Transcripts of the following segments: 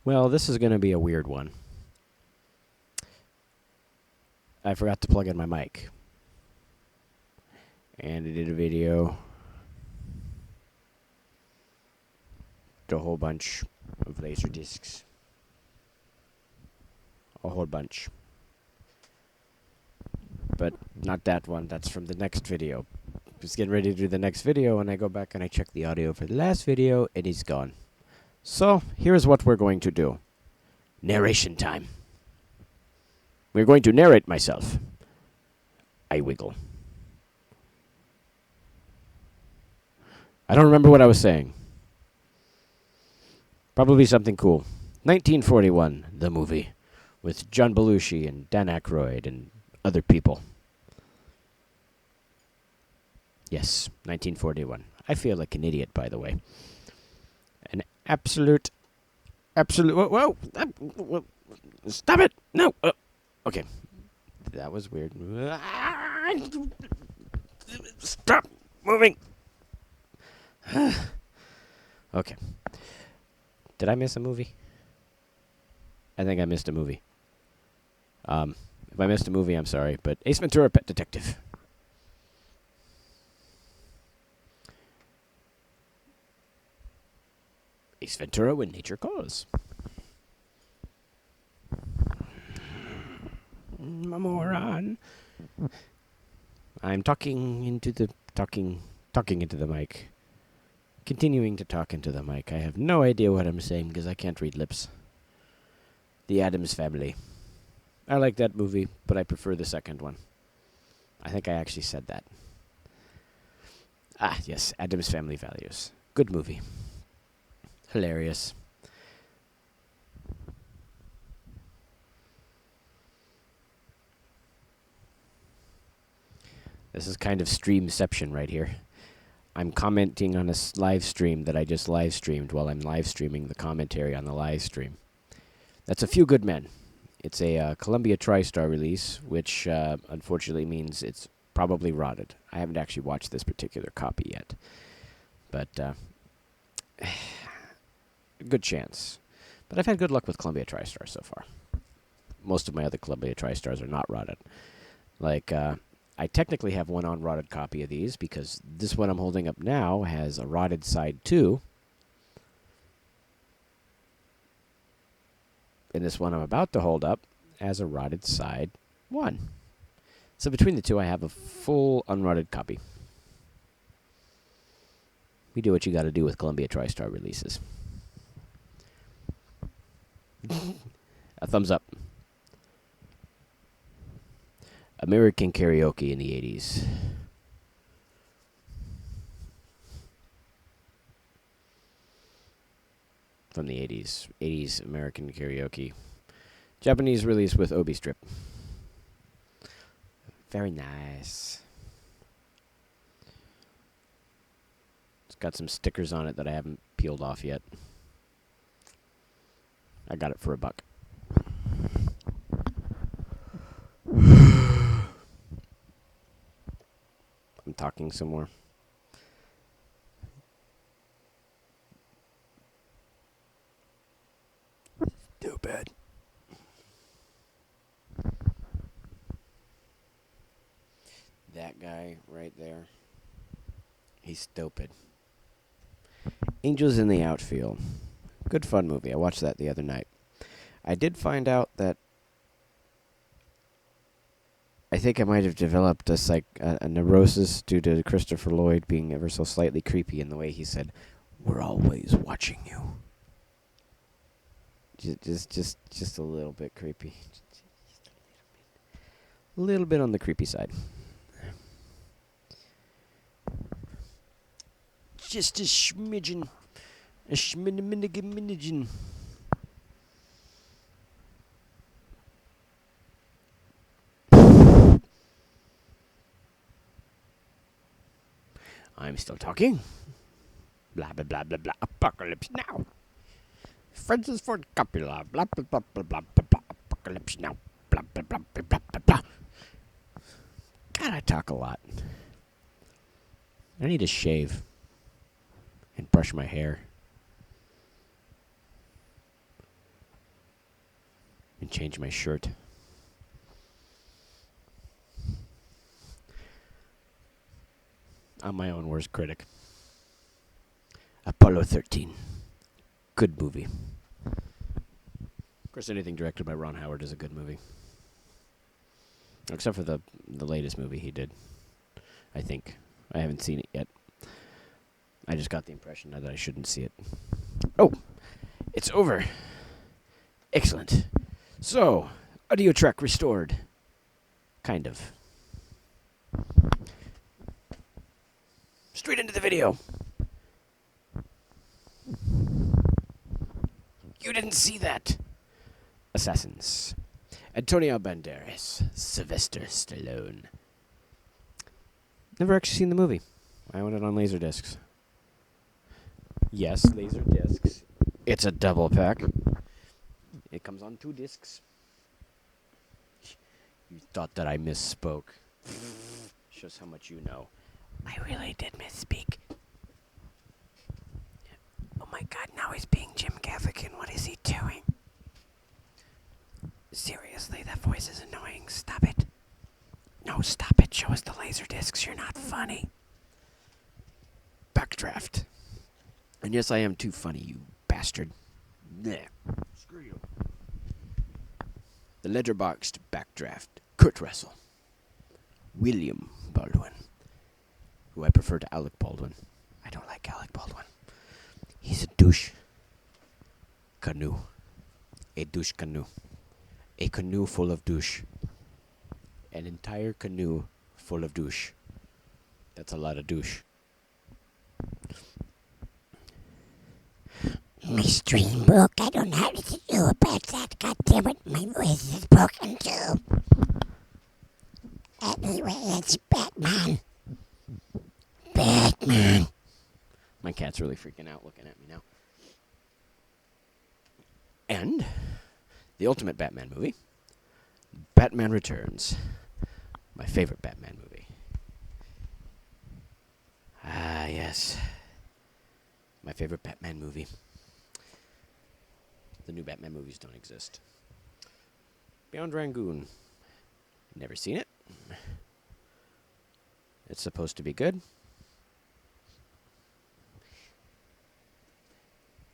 Well, this is going to be a weird one. I forgot to plug in my mic. And I did a video. A whole bunch of laser discs. A whole bunch. But not that one. That's from the next video. Just getting ready to do the next video, and I go back and I check the audio for the last video. It is gone. So, here's what we're going to do. Narration time. We're going to narrate myself. I wiggle. I don't remember what I was saying. Probably something cool. 1941, the movie, with John Belushi and Dan Aykroyd and other people. Yes, 1941. I feel like an idiot, by the way. An absolute... Whoa! Stop it! No! Okay. That was weird. Stop moving! Okay. Did I miss a movie? I think I missed a movie. If I missed a movie, I'm sorry, but Ace Ventura: Pet Detective. Ace Ventura: When Nature Calls. I'm a moron. I'm talking into the mic. Continuing to talk into the mic. I have no idea what I'm saying because I can't read lips. The Addams Family. I like that movie, but I prefer the second one. I think I actually said that. Ah, yes, Addams Family Values. Good movie. Hilarious. This is kind of streamception right here. I'm commenting on a live stream that I just live streamed while I'm live streaming the commentary on the live stream. That's A Few Good Men. It's a Columbia TriStar release, which unfortunately means it's probably rotted. I haven't actually watched this particular copy yet. But, good chance. But I've had good luck with Columbia TriStar so far. Most of my other Columbia TriStars are not rotted. Like, I technically have one unrotted copy of these because this one I'm holding up now has a rotted side 2. And this one I'm about to hold up has a rotted side 1. So between the two, I have a full unrotted copy. We do what you got to do with Columbia TriStar releases. A thumbs up. American Karaoke in the 80s. From the 80s. 80s American Karaoke. Japanese release with Obi strip. Very nice. It's got some stickers on it that I haven't peeled off yet. I got it for $1. I'm talking some more. Stupid. That guy right there. He's stupid. Angels in the Outfield. Good fun movie. I watched that the other night. I did find out that I think I might have developed a neurosis due to Christopher Lloyd being ever so slightly creepy in the way he said, "We're always watching you." Just a little bit creepy. A little bit on the creepy side. Just a schmidgen. A schmidgen. I'm still talking. Blah, blah, blah, blah, blah. Apocalypse now. Francis Ford Coppola. Blah, blah, blah, blah, blah, blah, blah. Apocalypse now. Blah, blah, blah, blah, blah, blah, blah. God, I talk a lot. I need to shave and brush my hair. change my shirt. I'm my own worst critic. Apollo 13. Good movie. Of course, anything directed by Ron Howard is a good movie. Except for the latest movie he did, I think. I haven't seen it yet. I just got the impression that I shouldn't see it. Oh, it's over. Excellent. So, audio track restored. Kind of. Straight into the video. You didn't see that. Assassins. Antonio Banderas. Sylvester Stallone. Never actually seen the movie. I own it on Laserdiscs. Yes, Laserdiscs. It's a double pack. It comes on 2 discs. You thought that I misspoke. Shows how much you know. I really did misspeak. Oh my god, now he's being Jim Gaffigan. What is he doing? Seriously, that voice is annoying. Stop it. No, stop it. Show us the laser discs. You're not funny. Backdraft. And yes, I am too funny, you bastard. Blech. Screw you. The letterboxed backdraft. Kurt Russell. William Baldwin. Who I prefer to Alec Baldwin. I don't like Alec Baldwin. He's a douche. Canoe. A douche canoe. A canoe full of douche. An entire canoe full of douche. That's a lot of douche. My stream broke. I don't know what to do about that. God damn it, my voice is broken too. Anyway, it's Batman. Batman. My cat's really freaking out looking at me now. And the ultimate Batman movie, Batman Returns. My favorite Batman movie. Ah, yes. My favorite Batman movie. The new Batman movies don't exist. Beyond Rangoon. Never seen it. It's supposed to be good.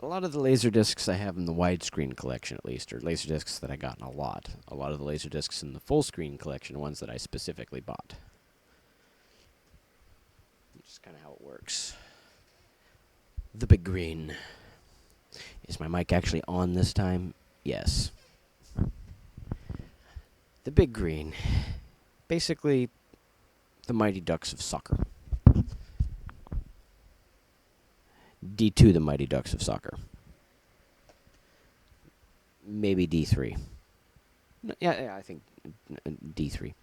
A lot of the Laserdiscs I have in the widescreen collection, at least, are Laserdiscs that I got in a lot. A lot of the Laserdiscs in the full screen collection are ones that I specifically bought. Which is kind of how it works. The Big Green. Is my mic actually on this time? Yes. The Big Green. Basically, the Mighty Ducks of soccer. D2, the Mighty Ducks of soccer. Maybe D3. No, yeah, I think D3.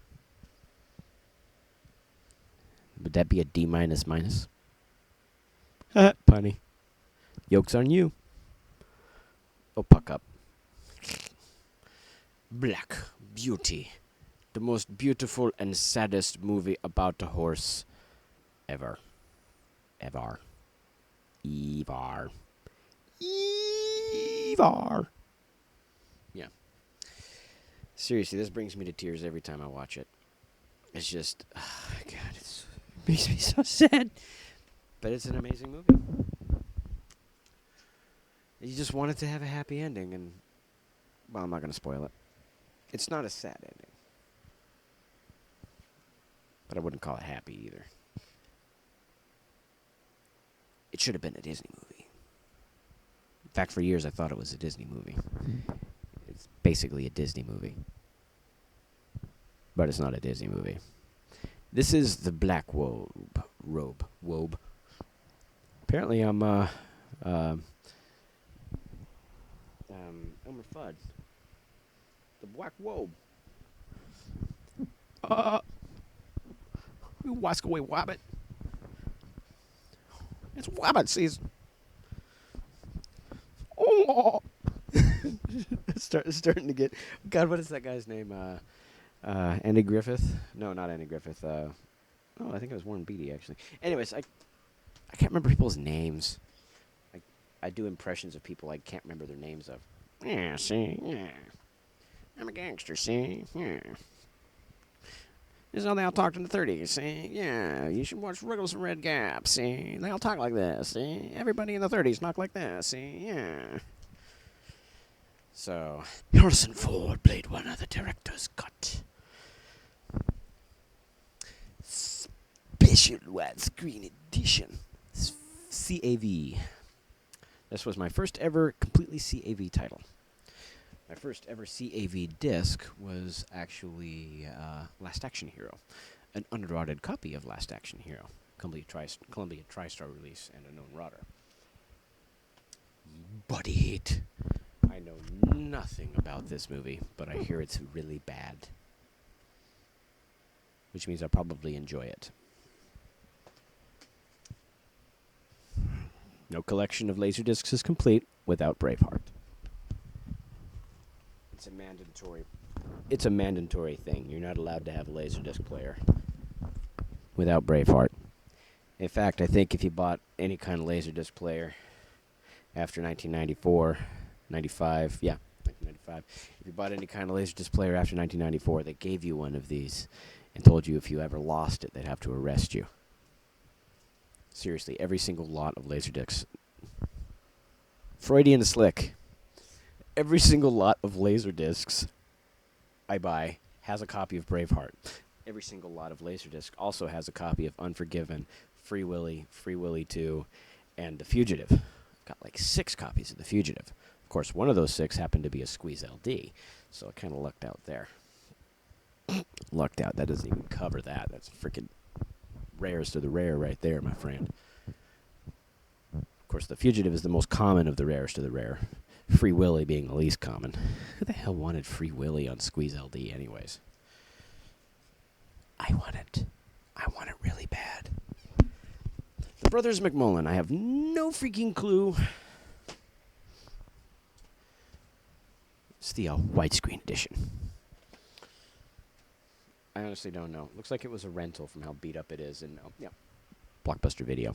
Would that be a D minus minus? Punny. Yoke's on you. Oh, puck up. Black Beauty. The most beautiful and saddest movie about a horse ever. Ever. Evar. Yeah. Seriously, this brings me to tears every time I watch it. It's just, oh God, it makes me so sad. But it's an amazing movie. You just want it to have a happy ending, and, well, I'm not going to spoil it. It's not a sad ending. But I wouldn't call it happy either. It should have been a Disney movie. In fact, for years I thought it was a Disney movie. It's basically a Disney movie. But it's not a Disney movie. This is the Black Robe. Apparently I'm, Elmer Fudd. The Black Robe. Wask away, Wabbit. It's Wabbit season. Oh, it's starting to get. God, what is that guy's name? Andy Griffith? No, not Andy Griffith. Oh, I think it was Warren Beatty actually. Anyways, I can't remember people's names. I do impressions of people I can't remember their names of. Yeah, see, yeah. I'm a gangster, see? Yeah. This is how they all talked in the 30s, see? Yeah, you should watch Ruggles and Red Gap, see? They all talk like this, see? Everybody in the 30s talked like this, see? Yeah. So, Harrison Ford played one of the director's cut. Special widescreen edition. CAV. This was my first ever completely CAV title. My first ever CAV disc was actually Last Action Hero, an underrated copy of Last Action Hero, Columbia TriStar release, and Unknown Rodder. Body Heat. I know nothing about this movie, but I hear it's really bad, which means I'll probably enjoy it. No collection of Laserdiscs is complete without Braveheart. It's a mandatory thing. You're not allowed to have a Laserdisc player without Braveheart. In fact, I think if you bought any kind of Laserdisc player after 1994, 95, yeah, 1995, if you bought any kind of Laserdisc player after 1994, they gave you one of these and told you if you ever lost it, they'd have to arrest you. Seriously, every single lot of Laserdiscs. Freudian slick. Every single lot of Laserdiscs I buy has a copy of Braveheart. Every single lot of Laserdisc also has a copy of Unforgiven, Free Willy, Free Willy 2, and The Fugitive. I've got like 6 copies of The Fugitive. Of course, one of those 6 happened to be a Squeeze LD, so I kind of lucked out there. Lucked out. That doesn't even cover that. That's freaking rarest of the rare right there, my friend. Of course, The Fugitive is the most common of the rarest of the rare. Free Willy being the least common. Who the hell wanted Free Willy on Squeeze LD anyways? I want it. I want it really bad. The Brothers McMullen. I have no freaking clue. It's the widescreen edition. I honestly don't know. Looks like it was a rental from how beat up it is. And yeah, Blockbuster Video.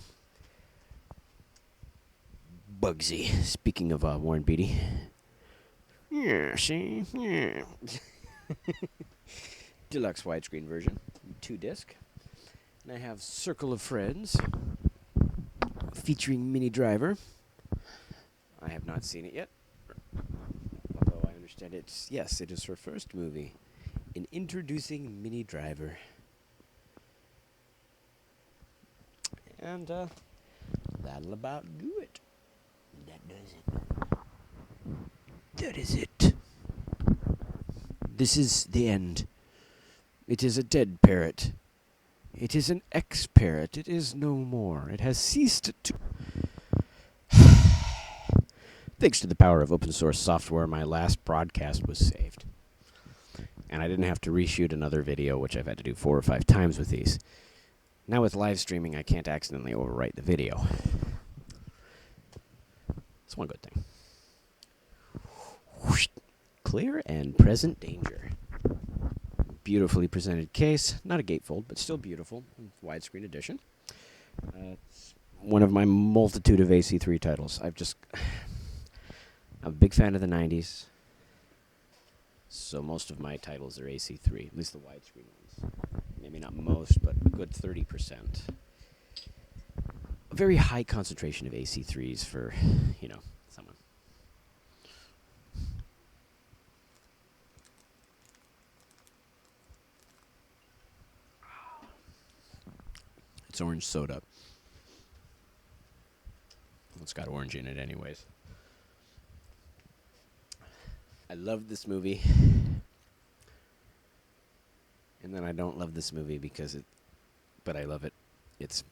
Bugsy. Speaking of Warren Beatty. Yeah, see? Yeah. Deluxe widescreen version. 2 disc. And I have Circle of Friends. Featuring Minnie Driver. I have not seen it yet. Although I understand it's... Yes, it is her first movie. In introducing Minnie Driver. And, that'll about do it. That does it. That is it. This is the end. It is a dead parrot. It is an ex-parrot. It is no more. It has ceased to... Thanks to the power of open source software, my last broadcast was saved. And I didn't have to reshoot another video, which I've had to do 4 or 5 times with these. Now with live streaming, I can't accidentally overwrite the video. That's one good thing. Whoosh. Clear and present danger. Beautifully presented case. Not a gatefold, but still beautiful. Widescreen edition. It's one of my multitude of AC3 titles. I'm a big fan of the 90s. So most of my titles are AC3, at least the widescreen ones. Maybe not most, but a good 30%. A very high concentration of AC3s for, someone. It's orange soda. It's got orange in it anyways. I love this movie. And then I don't love this movie but I love it. It's,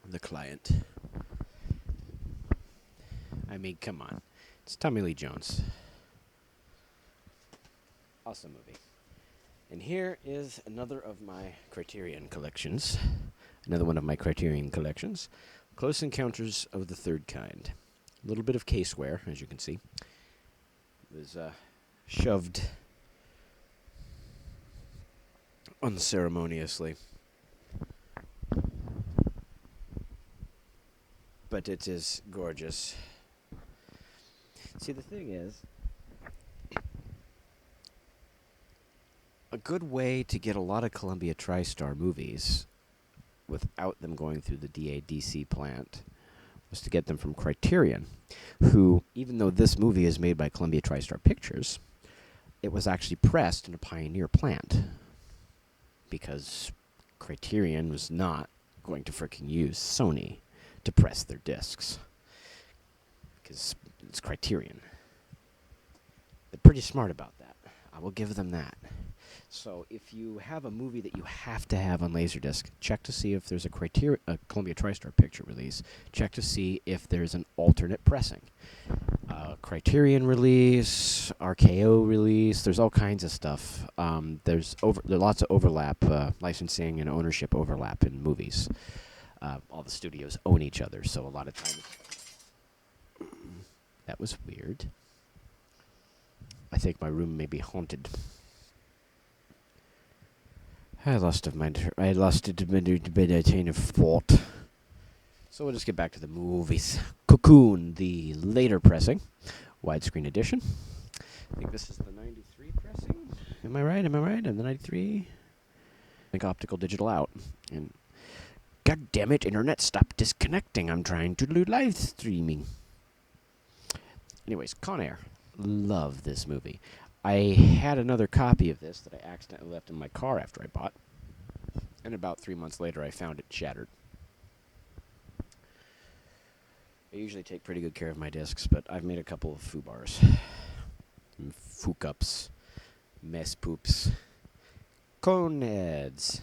The Client. I mean, come on. It's Tommy Lee Jones. Awesome movie. And here is another of my Criterion collections. Another one of my Criterion collections. Close Encounters of the Third Kind. A little bit of caseware, as you can see. It was shoved unceremoniously. But it is gorgeous. See, the thing is, A good way to get a lot of Columbia TriStar movies without them going through the DADC plant was to get them from Criterion, who, even though this movie is made by Columbia TriStar Pictures, it was actually pressed in a Pioneer plant because Criterion was not going to frickin' use Sony to press their discs because it's Criterion. They're pretty smart about that. I will give them that. So if you have a movie that you have to have on Laserdisc, check to see if there's a Columbia TriStar picture release. Check to see if there's an alternate pressing. Criterion release, RKO release. There's all kinds of stuff. There's lots of overlap, licensing and ownership overlap in movies. All the studios own each other, so a lot of times that was weird. I think my room may be haunted. I lost my train of thought. So we'll just get back to the movies. Cocoon, the later pressing, widescreen edition. I think this is the 93 pressing. Am I right? And the 93? I think optical digital out. And God damn it, internet, stop disconnecting. I'm trying to do live streaming. Anyways, Con Air. Love this movie. I had another copy of this that I accidentally left in my car after I bought. And about 3 months later, I found it shattered. I usually take pretty good care of my discs, but I've made a couple of FUBARs. Fukups. Mess poops. Coneheads.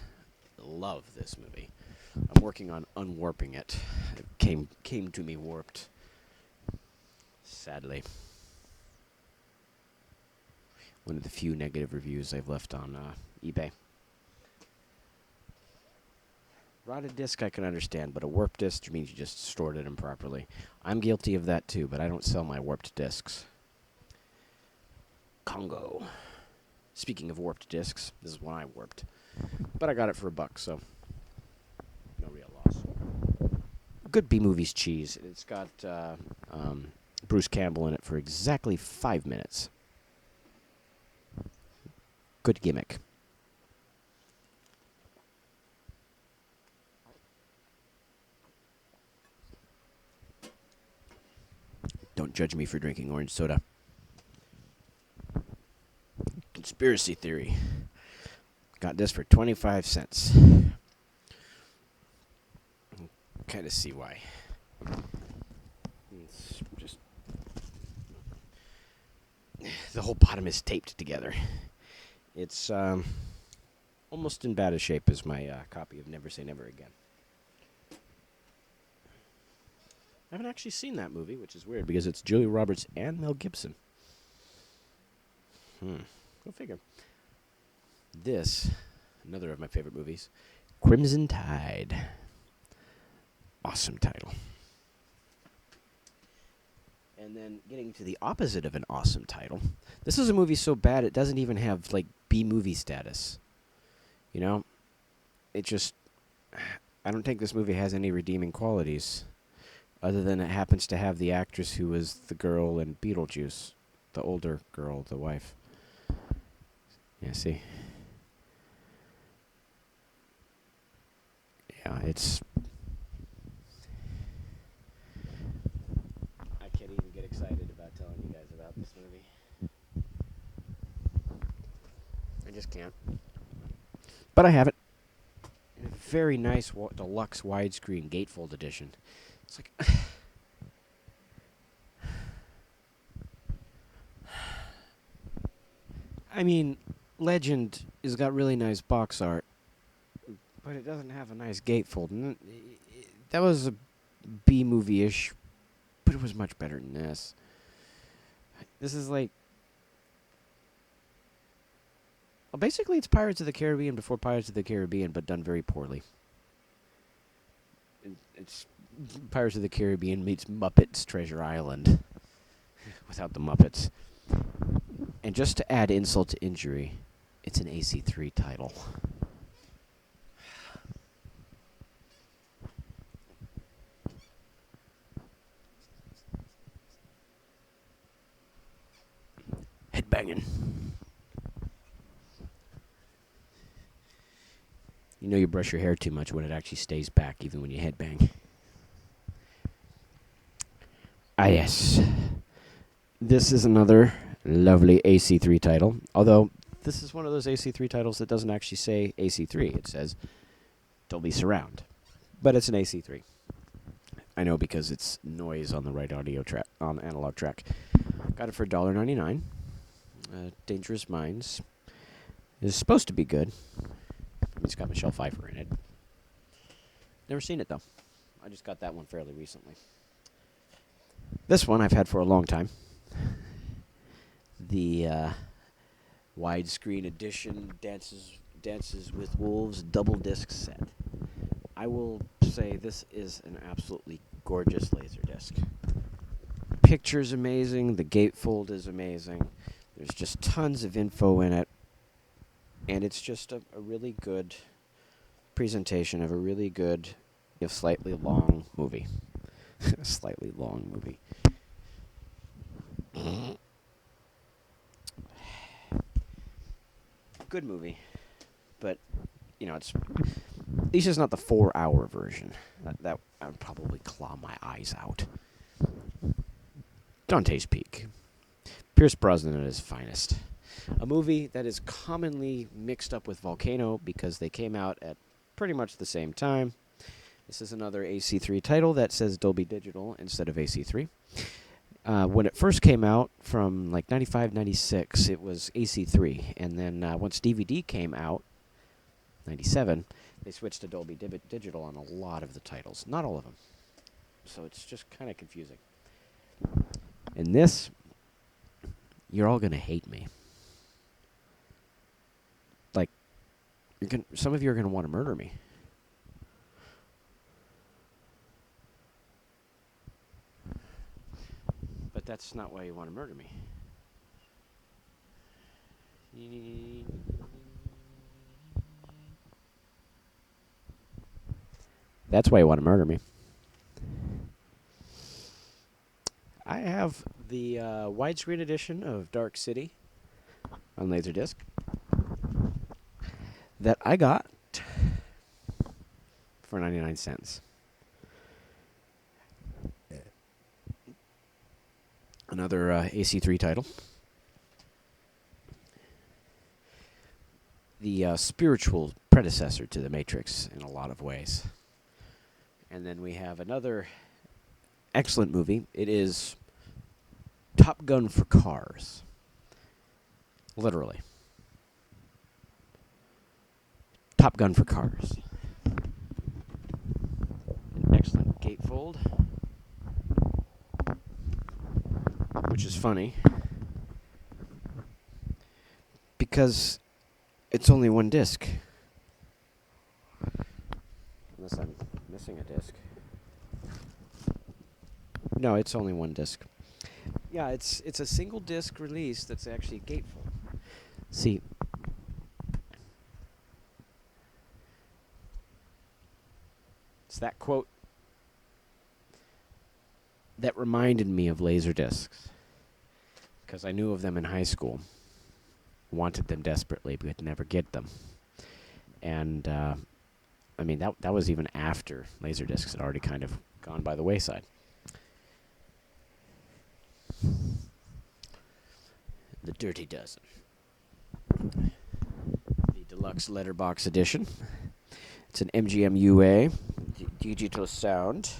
Love this movie. I'm working on unwarping it. It came to me warped. Sadly. One of the few negative reviews I've left on eBay. Rotted disc I can understand, but a warped disc means you just stored it improperly. I'm guilty of that too, but I don't sell my warped discs. Congo. Speaking of warped discs, this is one I warped. But I got it for $1, so no real loss. Good B-Movies cheese. It's got Bruce Campbell in it for exactly 5 minutes. Good gimmick. Don't judge me for drinking orange soda. Conspiracy theory. Got this for 25 cents. Kind of see why. It's just the whole bottom is taped together. It's almost in bad a shape as my copy of Never Say Never Again. I haven't actually seen that movie, which is weird because it's Julia Roberts and Mel Gibson. Go figure. This, another of my favorite movies, Crimson Tide. Awesome title. And then getting to the opposite of an awesome title. This is a movie so bad it doesn't even have, like, B-movie status. You know? It just... I don't think this movie has any redeeming qualities. Other than it happens to have the actress who was the girl in Beetlejuice. The older girl, the wife. Yeah, see? Yeah, it's... I can't even get excited about telling you guys about this movie. I just can't. But I have it. In a very nice deluxe widescreen gatefold edition. It's like... I mean, Legend has got really nice box art, but it doesn't have a nice gatefold. And that was a B-movie-ish, but it was much better than this. This is like... Well, basically, it's Pirates of the Caribbean before Pirates of the Caribbean, but done very poorly. It's Pirates of the Caribbean meets Muppets Treasure Island. Without the Muppets. And just to add insult to injury, it's an AC3 title. Headbanging. You know you brush your hair too much when it actually stays back, even when you headbang. Ah, yes. This is another lovely AC3 title. Although, this is one of those AC3 titles that doesn't actually say AC3. It says Dolby Surround. But it's an AC3. I know because it's noise on the right audio track, on analog track. Got it for $1.99. Dangerous Minds. It's supposed to be good. It's got Michelle Pfeiffer in it. Never seen it, though. I just got that one fairly recently. This one I've had for a long time. The widescreen edition Dances with Wolves double disc set. I will say this is an absolutely gorgeous Laserdisc. Picture's amazing. The gatefold is amazing. There's just tons of info in it. And it's just a really good presentation of a really good, if slightly long, movie. Slightly long movie. Good movie. But, you know, it's at least it's not the 4-hour version. That I would probably claw my eyes out. Dante's Peak. Pierce Brosnan at his finest. A movie that is commonly mixed up with Volcano because they came out at pretty much the same time. This is another AC3 title that says Dolby Digital instead of AC3. When it first came out from like 95, 96, it was AC3. And then once DVD came out, 97, they switched to Dolby Digital on a lot of the titles. Not all of them. So it's just kind of confusing. And this, you're all going to hate me. Like, some of you are going to want to murder me. But that's not why you want to murder me. That's why you want to murder me. I have the widescreen edition of Dark City on Laserdisc that I got for 99 cents. Another AC3 title. The spiritual predecessor to The Matrix in a lot of ways. And then we have another excellent movie. It is Top Gun for cars. Literally. Top Gun for cars. An excellent gatefold. Which is funny. Because it's only one disc. Unless I'm missing a disc. No, it's only one disc. Yeah, it's a single disc release that's actually gatefold. See, it's that quote that reminded me of Laserdiscs. Because I knew of them in high school. Wanted them desperately, but could never get them. And, I mean, that was even after Laserdiscs had already kind of gone by the wayside. The Dirty Dozen. The deluxe letterbox edition. It's an MGM UA digital sound.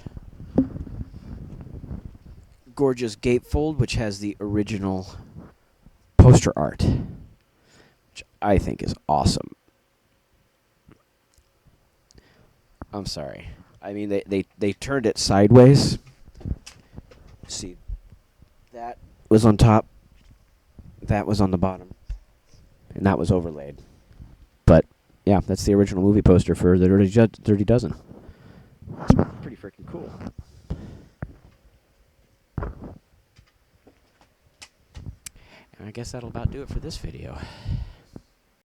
Gorgeous gatefold, which has the original poster art, which I think is awesome. I'm sorry. I mean, they turned it sideways. See, that was on top, that was on the bottom, and that was overlaid. But, yeah, that's the original movie poster for the Dirty Dozen. It's pretty freaking cool. And I guess that'll about do it for this video.